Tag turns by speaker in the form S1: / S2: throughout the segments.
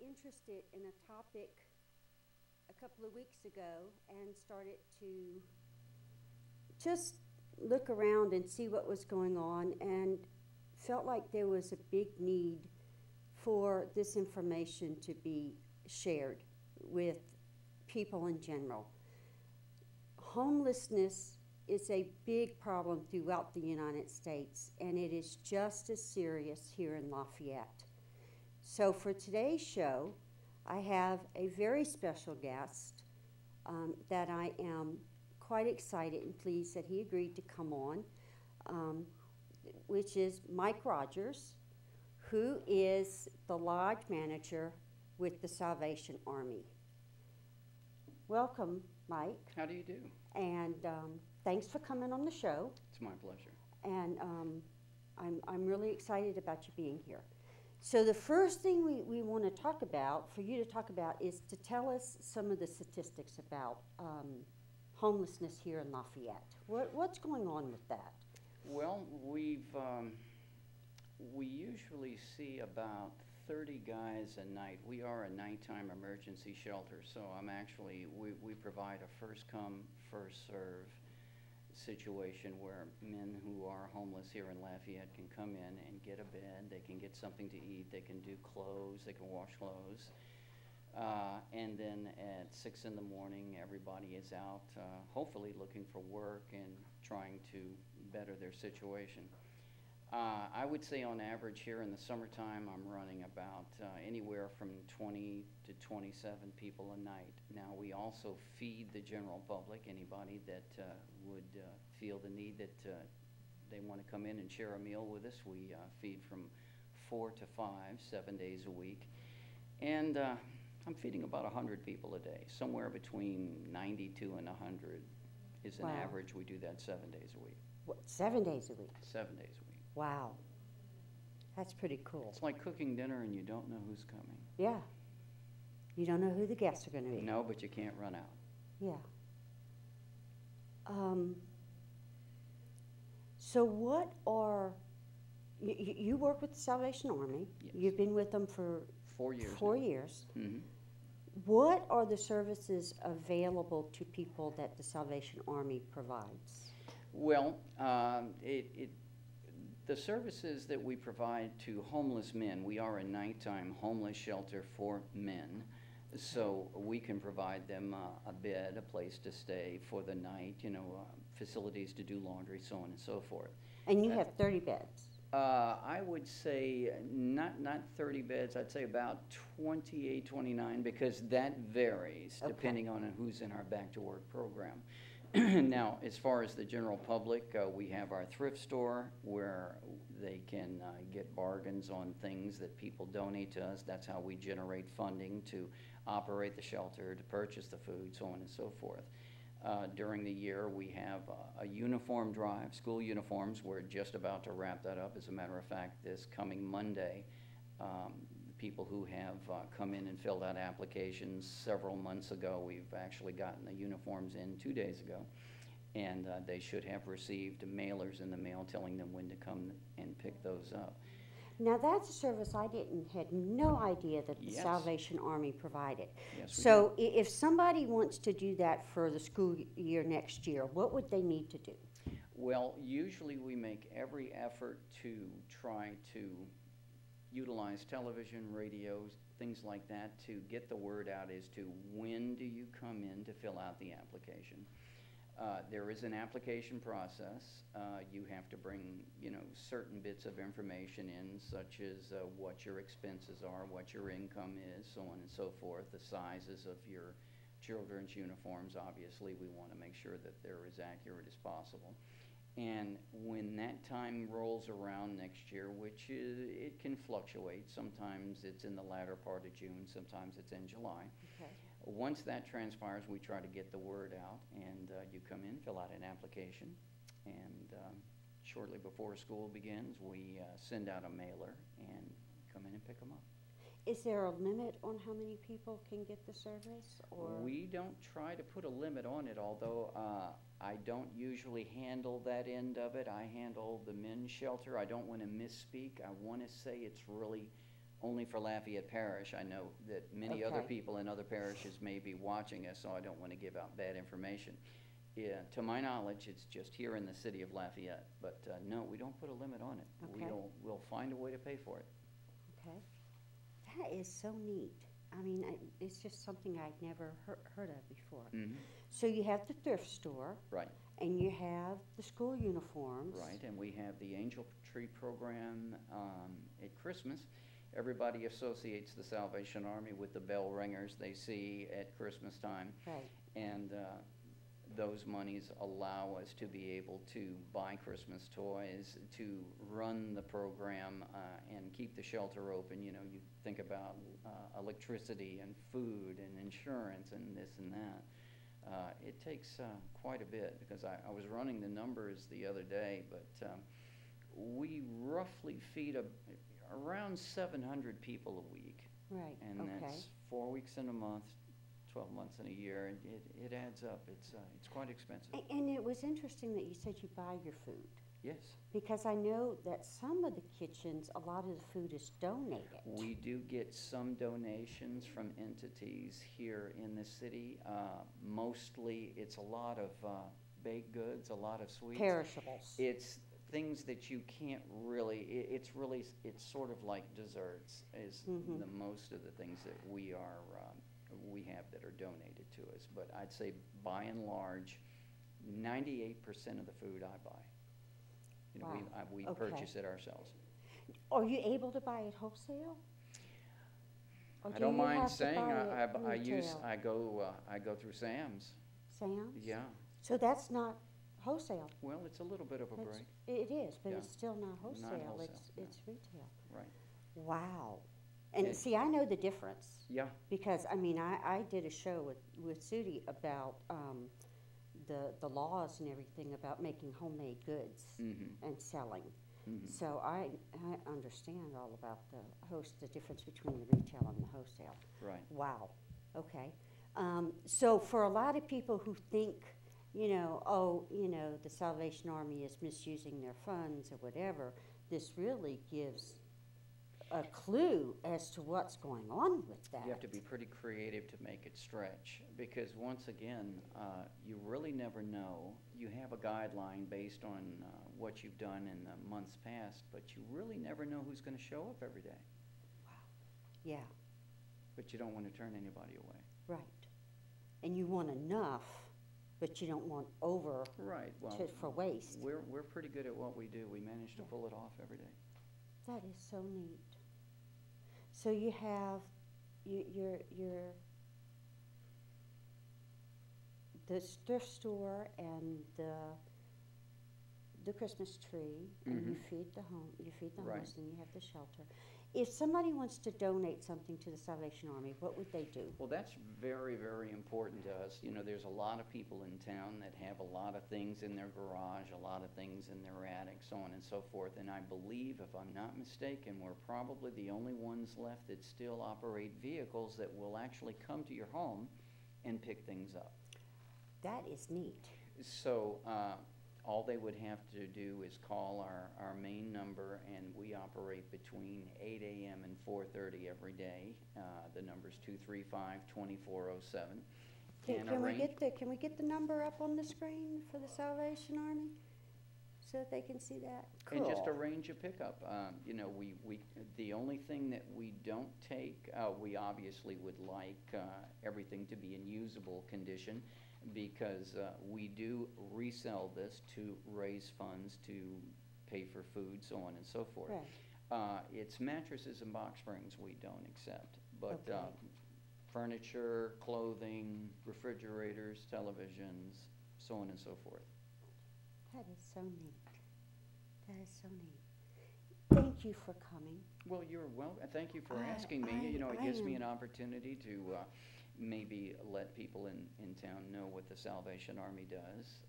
S1: interested in a topic a couple of weeks ago and started to just look around and see what was going on, and felt like there was a big need for this information to be shared with people in general. Homelessness is a big problem throughout the United States, and it is just as serious here in Lafayette. So for today's show, I have a very special guest that I am quite excited and pleased that he agreed to come on, which is Mike Rogers, who is the lodge manager with the Salvation Army. Welcome, Mike.
S2: How do you do?
S1: And thanks for coming on the show.
S2: It's my pleasure.
S1: And I'm really excited about you being here. So the first thing we want to talk about, for you to talk about, is to tell us some of the statistics about homelessness here in Lafayette. What's going on with that?
S2: Well, we usually see about 30 guys a night. We are a nighttime emergency shelter, so we provide a first come, first serve situation where men who are homeless here in Lafayette can come in and get a bed, they can get something to eat, they can do clothes, they can wash clothes. And then at 6 in the morning, everybody is out, hopefully looking for work and trying to better their situation. I would say on average here in the summertime, I'm running about anywhere from 20 to 27 people a night. Now, we also feed the general public, anybody that would feel the need that they want to come in and share a meal with us. We feed from 4 to 5, 7 days a week. And I'm feeding about 100 people a day. Somewhere between 92 and 100 is an average. We do that 7 days a week.
S1: What, 7 days a week?
S2: 7 days a week.
S1: Wow. That's pretty cool.
S2: It's like cooking dinner and you don't know who's coming.
S1: Yeah. You don't know who the guests are going to be.
S2: No, but you can't run out.
S1: Yeah. So what are, you work with the Salvation Army.
S2: Yes.
S1: You've been with them for
S2: 4 years.
S1: 4 years.
S2: Mm-hmm.
S1: What are the services available to people that the Salvation Army provides?
S2: Well, the services that we provide to homeless men, we are a nighttime homeless shelter for men. So we can provide them a bed, a place to stay for the night, facilities to do laundry, so on and so forth.
S1: And you have 30 beds?
S2: I would say not 30 beds, I'd say about 28, 29, because that varies depending on who's in our Back to Work program. Now, as far as the general public, we have our thrift store where they can get bargains on things that people donate to us. That's how we generate funding to operate the shelter, to purchase the food, so on and so forth. During the year, we have a uniform drive, school uniforms. We're just about to wrap that up. As a matter of fact, this coming Monday, people who have come in and filled out applications several months ago, we've actually gotten the uniforms in 2 days ago, and they should have received mailers in the mail telling them when to come and pick those up.
S1: Now that's a service I had no idea that the
S2: Yes.
S1: Salvation Army provided.
S2: Yes, we
S1: So if somebody wants to do that for the school year next year, what would they need to do?
S2: Well, usually we make every effort to try to utilize television, radios, things like that to get the word out as to when do you come in to fill out the application. There is an application process. You have to bring, certain bits of information in, such as what your expenses are, what your income is, so on and so forth, the sizes of your children's uniforms. Obviously, we want to make sure that they're as accurate as possible. And when that time rolls around next year, it can fluctuate. Sometimes it's in the latter part of June, sometimes it's in July.
S1: Okay.
S2: Once that transpires, we try to get the word out, and you come in, fill out an application, and shortly before school begins, we send out a mailer and come in and pick them up.
S1: Is there a limit on how many people can get the service? Or
S2: We don't try to put a limit on it, although I don't usually handle that end of it. I handle the men's shelter. I don't want to misspeak. I want to say it's really only for Lafayette Parish. I know that many other
S1: Okay.
S2: people in other parishes may be watching us, so I don't want to give out bad information. Yeah, to my knowledge, it's just here in the city of Lafayette, but no, we don't put a limit on it.
S1: Okay.
S2: We'll find a way to pay for it.
S1: Okay. That is so neat. I mean, it's just something I'd never heard of before.
S2: Mhm.
S1: So you have the thrift store,
S2: Right.
S1: and you have the school uniforms.
S2: Right, and we have the Angel Tree Program at Christmas. Everybody associates the Salvation Army with the bell ringers they see at Christmas time.
S1: Right.
S2: And those monies allow us to be able to buy Christmas toys, to run the program, and keep the shelter open. You know, you think about electricity and food and insurance and this and that. It takes quite a bit, because I was running the numbers the other day, but we roughly feed around 700 people a week.
S1: Right.
S2: And
S1: Okay.
S2: that's 4 weeks in a month, 12 months in a year, and it adds up. It's quite expensive.
S1: And it was interesting that you said you buy your food,
S2: Yes.
S1: because I know that some of the kitchens, a lot of the food is donated.
S2: We do get some donations from entities here in the city. Mostly, it's a lot of baked goods, a lot of sweets.
S1: Perishables.
S2: It's things that you can't really, it's sort of like desserts is
S1: Mhm.
S2: the most of the things that we have that are donated to us. But I'd say by and large, 98% of the food I buy. You know,
S1: Wow.
S2: we
S1: Okay.
S2: purchase it ourselves.
S1: Are you able to buy it wholesale? Or
S2: I
S1: do
S2: don't
S1: you
S2: mind
S1: have to
S2: saying,
S1: buy it retail?
S2: I go through Sam's.
S1: Sam's?
S2: Yeah,
S1: So that's not wholesale.
S2: well, it's a little bit of a
S1: That's-
S2: break,
S1: It is, but
S2: Yeah.
S1: it's still not wholesale.
S2: wholesale, no.
S1: It's retail.
S2: right.
S1: Wow. And
S2: And-
S1: see, I know the difference,
S2: Yeah,
S1: because, I mean, I did a show with Sudi about the laws and everything about making homemade goods
S2: mm-hmm,
S1: and selling.
S2: mm-hmm.
S1: So I understand all about the difference between the retail and the wholesale.
S2: Right.
S1: Wow, okay. So for a lot of people who think, the Salvation Army is misusing their funds or whatever, this really gives a clue as to what's going on with that.
S2: You have to be pretty creative to make it stretch, because once again, you really never know. You have a guideline based on what you've done in the months past, but you really never know who's going to show up every day.
S1: Yeah,
S2: But you don't want to turn anybody away.
S1: right. And you want enough, but you don't want over
S2: Right. Well,
S1: for waste.
S2: we're pretty good at what we do. We manage to
S1: Yeah.
S2: pull it off every day.
S1: That is so neat. So you have your the thrift store and the Christmas tree, and you
S2: Mhm.
S1: feed the
S2: Right.
S1: homeless, and you have the shelter. If somebody wants to donate something to the Salvation Army, what would they do?
S2: Well, that's very, very important to us. You know, there's a lot of people in town that have a lot of things in their garage, a lot of things in their attic, so on and so forth. And I believe, if I'm not mistaken, we're probably the only ones left that still operate vehicles that will actually come to your home and pick things up.
S1: That is neat.
S2: So all they would have to do is call our main number, and we operate between 8 a.m. and 4:30 every day. The number's 235-2407.
S1: Can we get the number up on the screen for the Salvation Army, so that they can see that?
S2: And just
S1: Cool.
S2: arrange a pickup. The only thing that we don't take, we obviously would like everything to be in usable condition, because we do resell this to raise funds to pay for food, so on and so forth.
S1: Right.
S2: It's mattresses and box springs we don't accept, but
S1: Okay.
S2: furniture, clothing, refrigerators, televisions, so on and so forth.
S1: That is so neat. That is so neat. Thank you for coming.
S2: Well, you're welcome. Thank you for
S1: I-
S2: asking me.
S1: I-
S2: It
S1: I
S2: gives me
S1: am-
S2: an opportunity to maybe let people in town know what the Salvation Army does.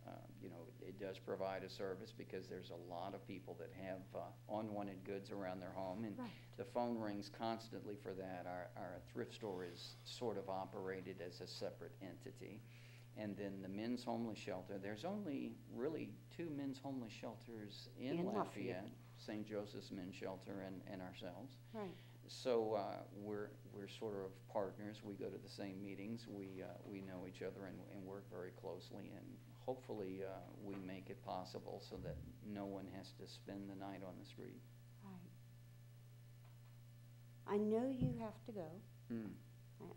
S2: It does provide a service, because there's a lot of people that have unwanted goods around their home, and
S1: Right.
S2: the phone rings constantly for that. Our thrift store is sort of operated as a separate entity. And then the men's homeless shelter, there's only really 2 men's homeless shelters in
S1: In
S2: Lafayette,
S1: Lafayette.
S2: St. Joseph's Men's Shelter and ourselves.
S1: Right.
S2: So we're sort of partners. We go to the same meetings. We know each other and work very closely. And hopefully we make it possible so that no one has to spend the night on the street.
S1: Right. I know you have to go.
S2: Mm.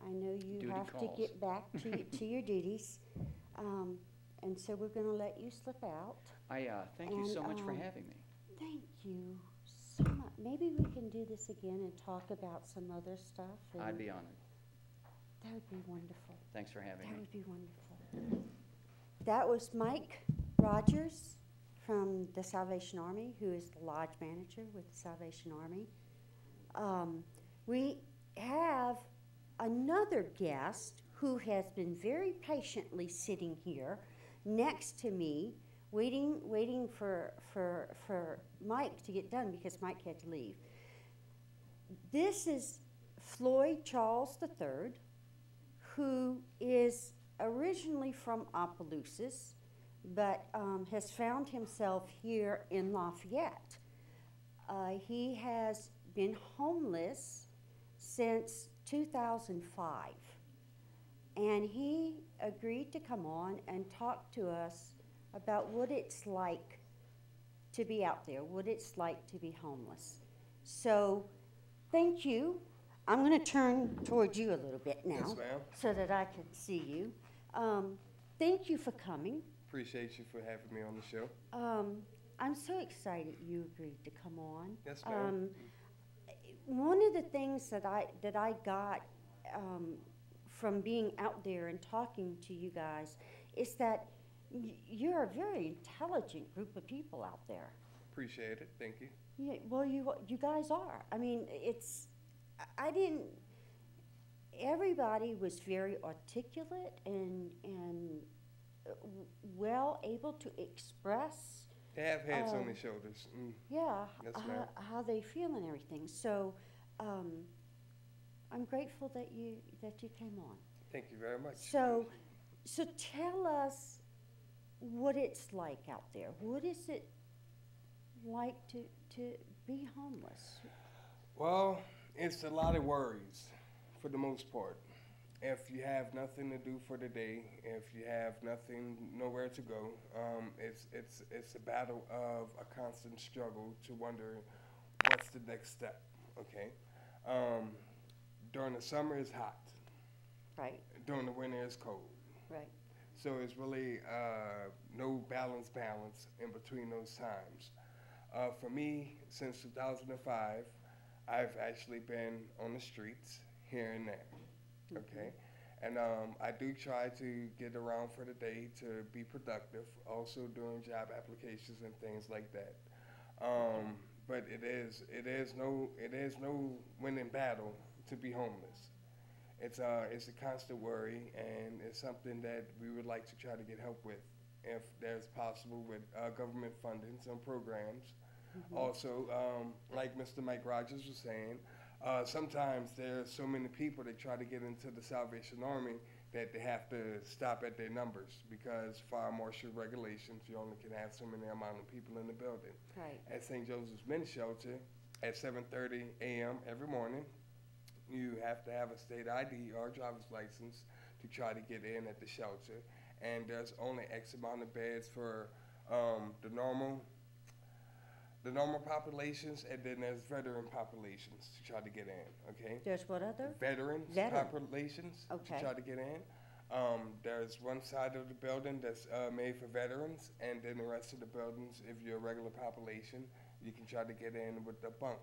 S1: I know you
S2: Duty
S1: have
S2: calls.
S1: to get back to your duties. And so we're going to let you slip out.
S2: I thank you so
S1: And,
S2: much for having me.
S1: Thank you so much. Maybe we can do this again and talk about some other stuff.
S2: I'd be honored.
S1: That would be wonderful.
S2: Thanks for having
S1: That
S2: me.
S1: would be wonderful. That was Mike Rogers from the Salvation Army, who is the lodge manager with the Salvation Army. We have another guest who has been very patiently sitting here next to me, waiting for Mike to get done because Mike had to leave. This is Floyd Charles III, who is originally from Opelousas, but has found himself here in Lafayette. He has been homeless since 2005. And he agreed to come on and talk to us about what it's like to be out there, what it's like to be homeless. So, thank you. I'm going to turn towards you a little bit now.
S3: Yes, ma'am.
S1: So that I can see you. Thank you for coming.
S3: Appreciate you for having me on the show.
S1: I'm so excited you agreed to come on.
S3: Yes, ma'am.
S1: One of the things that I got from being out there and talking to you guys is that you're a very intelligent group of people out there.
S3: Appreciate it. Thank you.
S1: Yeah, well, you guys are. I mean, everybody was very articulate and well able to express.
S3: They have heads on their shoulders. Mm.
S1: Yeah,
S3: Yes, ma'am.
S1: how they feel and everything. So, I'm grateful that you came on.
S3: Thank you very much.
S1: So tell us what it's like out there. What is it like to be homeless?
S3: Well, it's a lot of worries for the most part. If you have nothing to do for the day, if you have nowhere to go, it's a battle of a constant struggle to wonder what's the next step. Okay. During the summer it's hot.
S1: Right.
S3: During the winter it's cold.
S1: Right.
S3: So it's really no balance in between those times. For me, since 2005, I've actually been on the streets here and there. Okay, and I do try to get around for the day to be productive, also doing job applications and things like that. But it is no winning battle to be homeless. It's a constant worry, and it's something that we would like to try to get help with, if there's possible, with government funding, some programs. Mm-hmm. Also, like Mr. Mike Rogers was saying, sometimes there's so many people that try to get into the Salvation Army that they have to stop at their numbers because fire marshal regulations, you only can have so many amount of people in the building.
S1: Right.
S3: At St. Joseph's Men's Shelter, at 7:30 a.m. every morning, you have to have a state ID or a driver's license to try to get in at the shelter. And there's only X amount of beds for the normal populations, and then there's veteran populations to try to get in, okay?
S1: There's what other?
S3: Veteran populations
S1: Okay.
S3: to try to get in. There's one side of the building that's made for veterans, and then the rest of the buildings, if you're a regular population, you can try to get in with the bunk.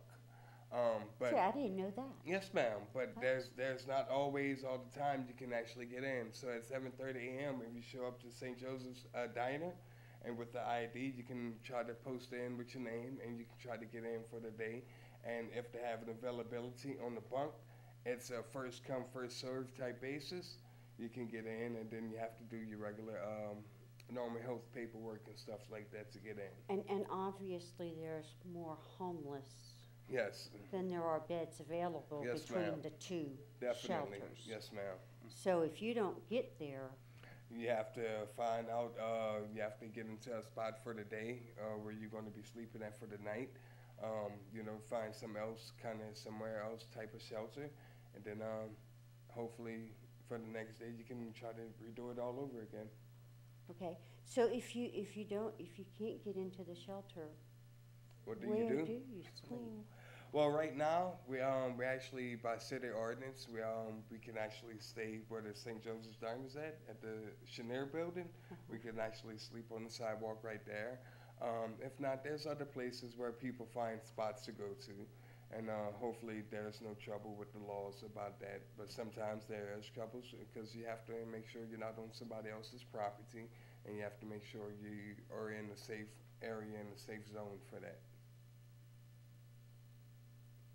S3: But
S1: See, I didn't know that.
S3: yes, ma'am, but there's not always all the time you can actually get in. So at 7:30 a.m., if you show up to St. Joseph's Diner, and with the ID, you can try to post in with your name, and you can try to get in for the day. And if they have an availability on the bunk, it's a first come, first served type basis. You can get in, and then you have to do your regular normal health paperwork and stuff like that to get in.
S1: And obviously there's more homeless
S3: Yes.
S1: than there are beds available
S3: Yes,
S1: between
S3: ma'am.
S1: the two
S3: Definitely.
S1: shelters.
S3: Yes, ma'am.
S1: So if you don't get there,
S3: You have to find out, you have to get into a spot for the day where you're going to be sleeping at for the night. Find somewhere else type of shelter, and then hopefully for the next day you can try to redo it all over again.
S1: Okay, so if you can't get into the shelter,
S3: What do
S1: where
S3: you do?
S1: do you sleep?
S3: Well, right now we actually by city ordinance we can actually stay where the St. Joseph's Diners at the Chenier building. We can actually sleep on the sidewalk right there. If not, there's other places where people find spots to go to, and hopefully there's no trouble with the laws about that. But sometimes there is trouble because you have to make sure you're not on somebody else's property, and you have to make sure you are in a safe area, in a safe zone for that.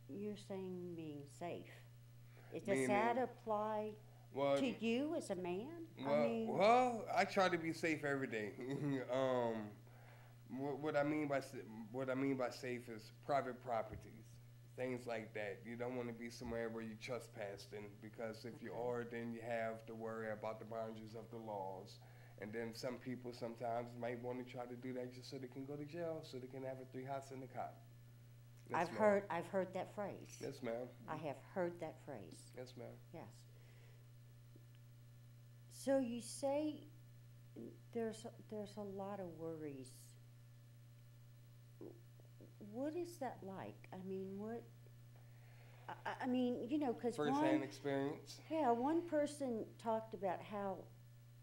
S1: You're saying being safe. Does
S3: Meaning-
S1: that apply
S3: Well,
S1: to you as a man?
S3: well, I try to be safe every day. What I mean by safe is private properties, things like that. You don't want to be somewhere where you trespassing, because if you are, then you have to worry about the boundaries of the laws. And then some people sometimes might want to try to do that just so they can go to jail, so they can have a 3 hots in the cot. Yes, ma'am.
S1: I've heard that phrase.
S3: Yes, ma'am.
S1: I have heard that phrase.
S3: Yes, ma'am.
S1: Yes. So you say there's a lot of worries. What is that like? I mean, what? I mean, because
S3: First-hand experience.
S1: one person talked about how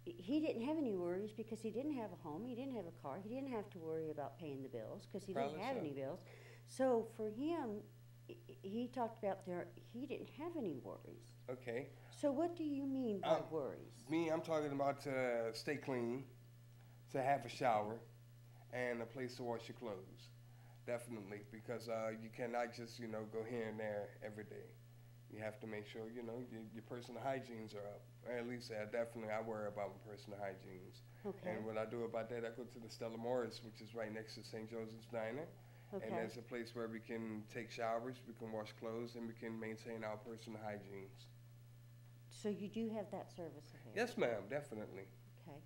S1: he didn't have any worries because he didn't have a home, he didn't have a car, he didn't have to worry about paying the bills because he didn't have any bills. So for him, he talked about he didn't have any worries.
S3: Okay.
S1: So what do you mean by worries?
S3: I'm talking about to stay clean, to have a shower, and a place to wash your clothes. Definitely, because you cannot just, go here and there every day. You have to make sure, your personal hygienes are up. Or at least definitely I worry about my personal hygienes.
S1: Okay.
S3: And what I do about that, I go to the Stella Morris, which is right next to St. Joseph's Diner.
S1: Okay.
S3: And there's a place where we can take showers, we can wash clothes, and we can maintain our personal hygienes.
S1: So you do have that service available?
S3: Yes, ma'am, definitely.
S1: Okay.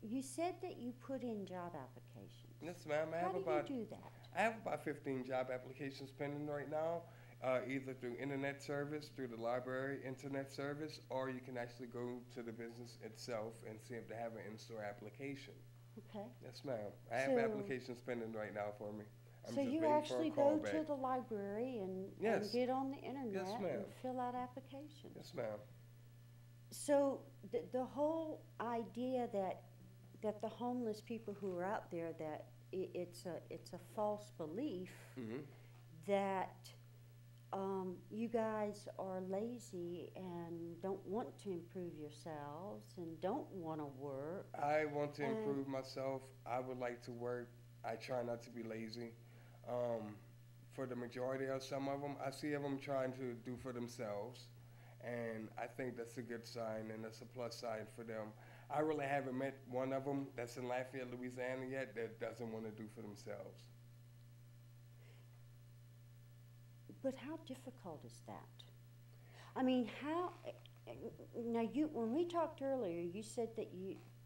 S1: You said that you put in job applications.
S3: Yes, ma'am.
S1: How do you do that?
S3: I have about 15 job applications pending right now, either through internet service, through the library internet service, or you can actually go to the business itself and see if they have an in-store application.
S1: Okay.
S3: Yes, ma'am. I have applications pending right now for me. I'm
S1: So
S3: just
S1: you
S3: waiting for a
S1: actually
S3: call
S1: go to
S3: back.
S1: the library and
S3: Yes.
S1: get on the internet
S3: Yes, ma'am.
S1: and fill out applications?
S3: Yes, ma'am.
S1: So the whole idea that the homeless people who are out there, that it's a false belief
S3: Hmm.
S1: that you guys are lazy and don't want to improve yourselves and don't want to work.
S3: I want to improve myself. I would like to work. I try not to be lazy. For the majority of some of them, I see them trying to do for themselves. And I think that's a good sign, and that's a plus sign for them. I really haven't met one of them that's in Lafayette, Louisiana yet that doesn't want to do for themselves.
S1: But how difficult is that? I mean, when we talked earlier, you said that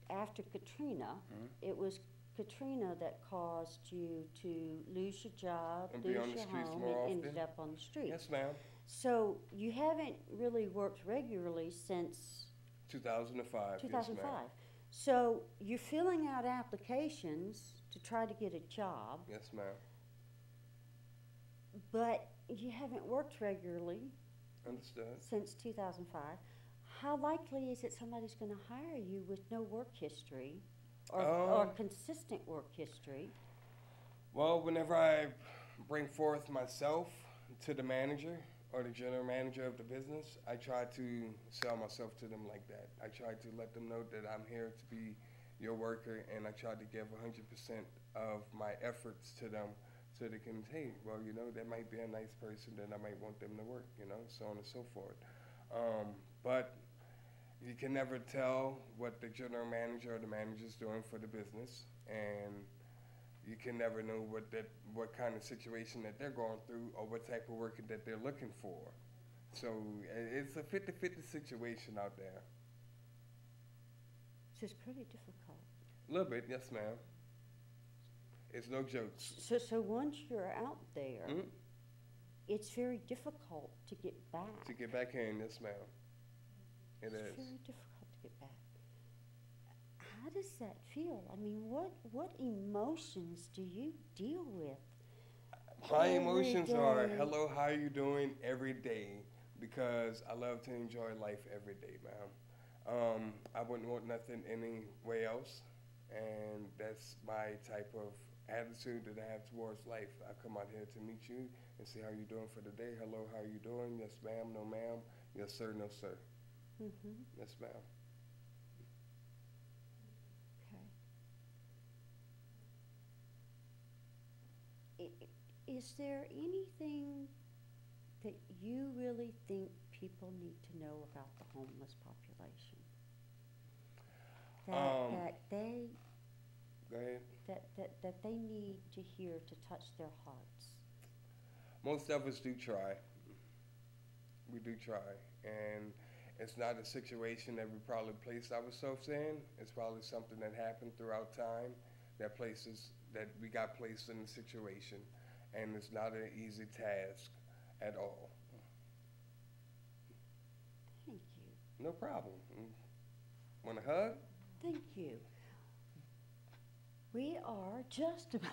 S1: after Katrina, it was Katrina that caused you to lose your job,
S3: And be
S1: lose
S3: on the
S1: your
S3: streets
S1: home,
S3: more
S1: and
S3: often.
S1: ended up on the street.
S3: Yes, ma'am.
S1: So you haven't really worked regularly since
S3: 2005.
S1: 2005.
S3: Yes, ma'am.
S1: So you're filling out applications to try to get a job,
S3: Yes, ma'am.
S1: but you haven't worked regularly
S3: Understood.
S1: since 2005. How likely is it somebody's going to hire you with no work history or consistent work history?
S3: Well, whenever I bring forth myself to the manager or the general manager of the business, I try to sell myself to them like that. I try to let them know that I'm here to be your worker, and I try to give 100% of my efforts to them so they can, hey, well, that might be a nice person, then I might want them to work, so on and so forth. But you can never tell what the general manager or the manager's doing for the business, and you can never know what kind of situation that they're going through or what type of work that they're looking for. So it's a 50-50 situation out there.
S1: So it's pretty difficult.
S3: A little bit, yes, ma'am. It's no jokes.
S1: So once you're out there,
S3: Mhm.
S1: it's very difficult to get back.
S3: To get back in, yes, ma'am. It
S1: It's
S3: is.
S1: very difficult to get back. How does that feel? I mean, what emotions do you deal with?
S3: My
S1: Every
S3: emotions are,
S1: day.
S3: hello, how you doing every day? Because I love to enjoy life every day, ma'am. I wouldn't want nothing any way else, and that's my type of attitude that I have towards life. I come out here to meet you and see how you doing for the day. Hello, how you doing? Yes, ma'am. No, ma'am. Yes, sir. No, sir.
S1: Mm-hmm.
S3: Yes, ma'am.
S1: Okay. Is there anything that you really think people need to know about the homeless population? That they
S3: Go ahead.
S1: that they need to hear to touch their hearts?
S3: Most of us do try. We do try. And it's not a situation that we probably placed ourselves in. It's probably something that happened throughout time that we got placed in a situation. And it's not an easy task at all.
S1: Thank you.
S3: No problem. Want a hug?
S1: Thank you. We are just about.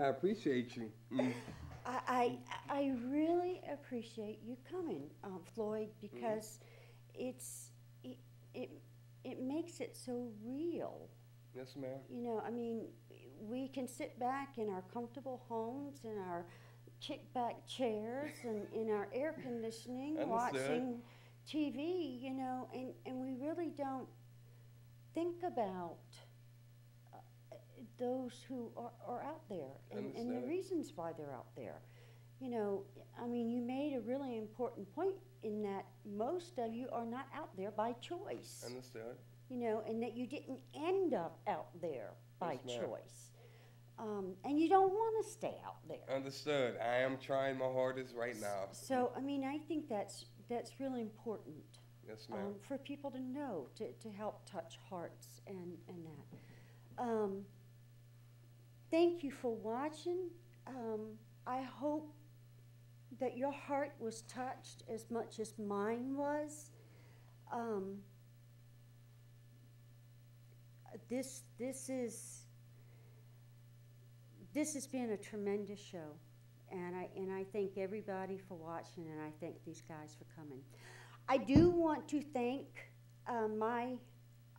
S3: I appreciate you.
S1: I really appreciate you coming, Floyd, because it makes it so real.
S3: Yes, ma'am.
S1: You know, I mean, we can sit back in our comfortable homes, in our kickback chairs, and in our air conditioning, watching TV, you know, and we really don't think about those who are out there and the reasons why they're out there. You know, I mean, you made a really important point in that most of you are not out there by choice.
S3: Understood.
S1: You know, and that you didn't end up out there by
S3: Yes, ma'am.
S1: choice. And you don't want to stay out there.
S3: Understood. I am trying my hardest right now.
S1: So, I mean, I think that's really important.
S3: Yes, ma'am.
S1: For people to know, to help touch hearts and that. Thank you for watching. I hope that your heart was touched as much as mine was. This has been a tremendous show, and I thank everybody for watching, and I thank these guys for coming. I do want to thank my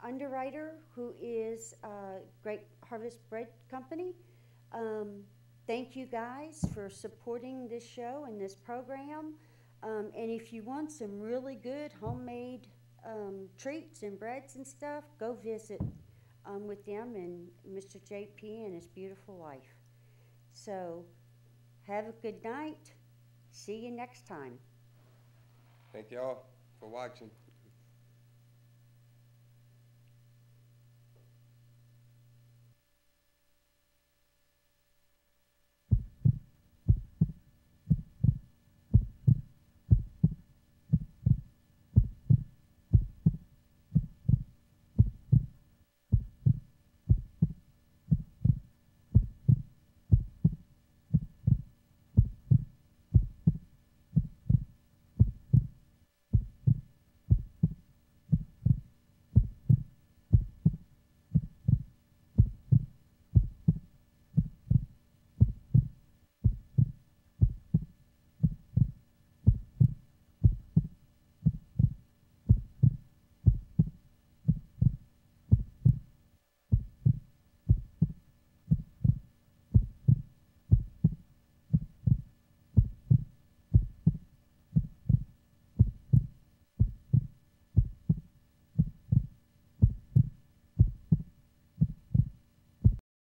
S1: underwriter, who is Great Harvest Bread Company. Thank you guys for supporting this show and this program. And if you want some really good homemade treats and breads and stuff, go visit with them and Mr. JP and his beautiful wife. So have a good night. See you next time.
S3: Thank y'all for watching.